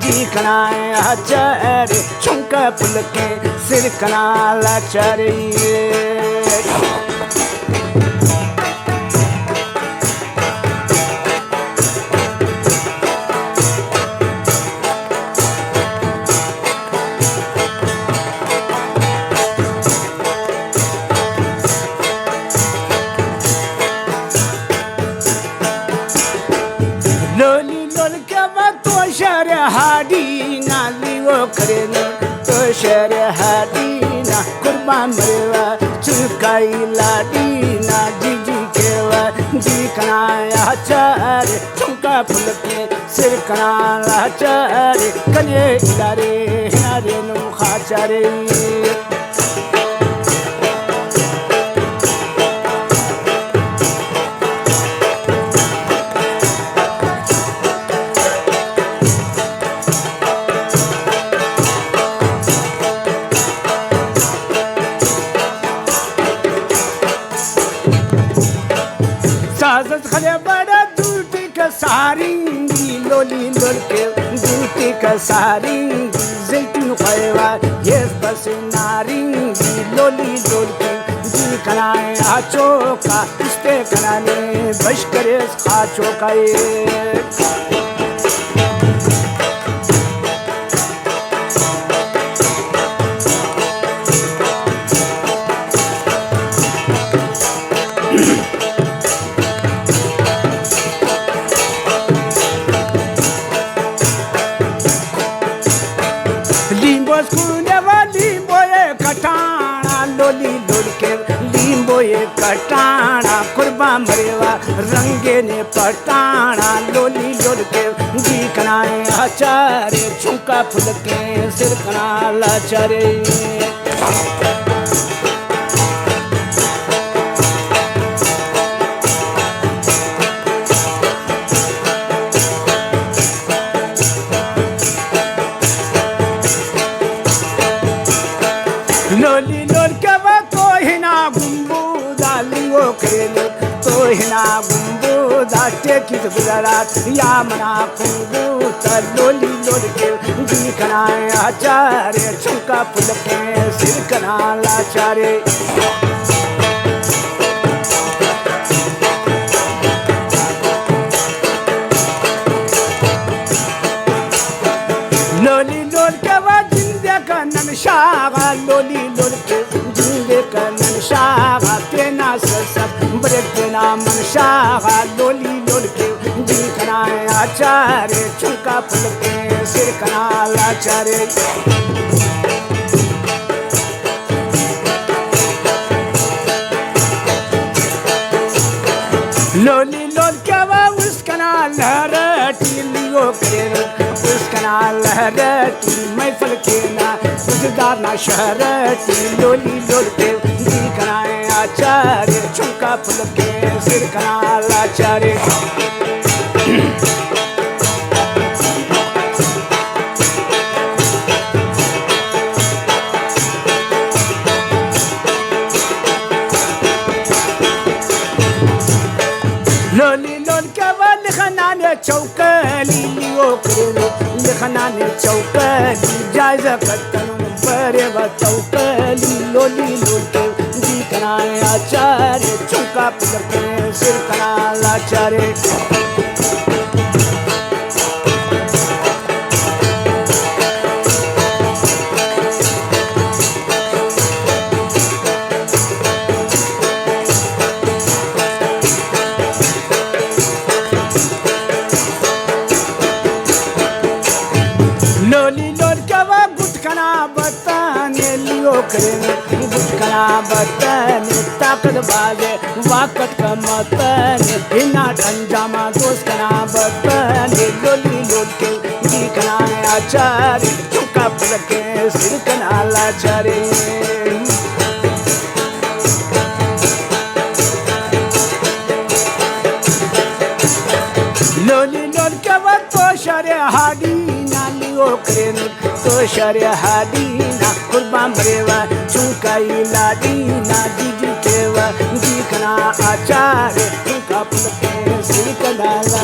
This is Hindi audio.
जी कनाए आचारे चुंका पुलके सिर कनाला चारे लोली लोल के बाद तो शहर हाडी ना लियो करे न तो शहर हाडी ना कुर्बान मरेवा चुकाई लाडी ना जी केवा जी कनाया चारे चुका फुलके सिर कनाला चारे कने इलारे नारे नु खाचारे खले बड़ा दूटी का सारिंगी लोली लोलके दूटी का सारिंगी जैतून खैवा ये बस नारिंगी लोली लोलके जी कनाए आचो का इस्ते कनाने बश करे आचो का लोली लोलके लींबो ये कटाना कुर्बा मरेवा रंगे ने पटाना लोली लोलके जी कनाए आचारे चुका फुलके सिर कनाला चारे लोली लोल के बाद तो हिना गुम्बू दालियो करेलो तो हिना गुम्बू दाटे की गुजरात या मना कुंबू त लोली लोल के जी कनाए आचारे चुका फुलके सिर कनाला चारे लोली लोल के बाद जिंदे का नमशागा लोली लोल के जिंदे का नमशागा तेना सब ब्रेकना मनशागा लोली लोल के जी कनाए आचारे चुका फुलके सिर कनाला चारे लोली लोल के बाद उसका लहरटी लियो करे उसका लहरटी महफल के ना गुजदार ना शहरटी लोली लोल के जी कनाए आचारे चुका फुलके सिर कनाला चारे लोली लोल के बाद लिखनाने चौकली लियो करेलो लिखनाने चौकली जायजा कतन बरे व चौकली लोली लोल के जी कनाए आचारे चुका फुलके सिर कनाला चारे लोली लोल के बाद गुटकना बताने लियो करे गुटकना बताने ताकत बाजे वाकट का मतने बिना अंजामा दोस्त कना बताने लोली लोल के जी कनाए आचारे चुका फुलके सिर कनाला चारे लोली लोल के बाद तो शरे हाडी नालियो करेन तो शरे हाडी ना कुर्बान मरेवा चुकाई लाडी ना जी केवा जी कना आचारे चुका फुलके सिर कनाला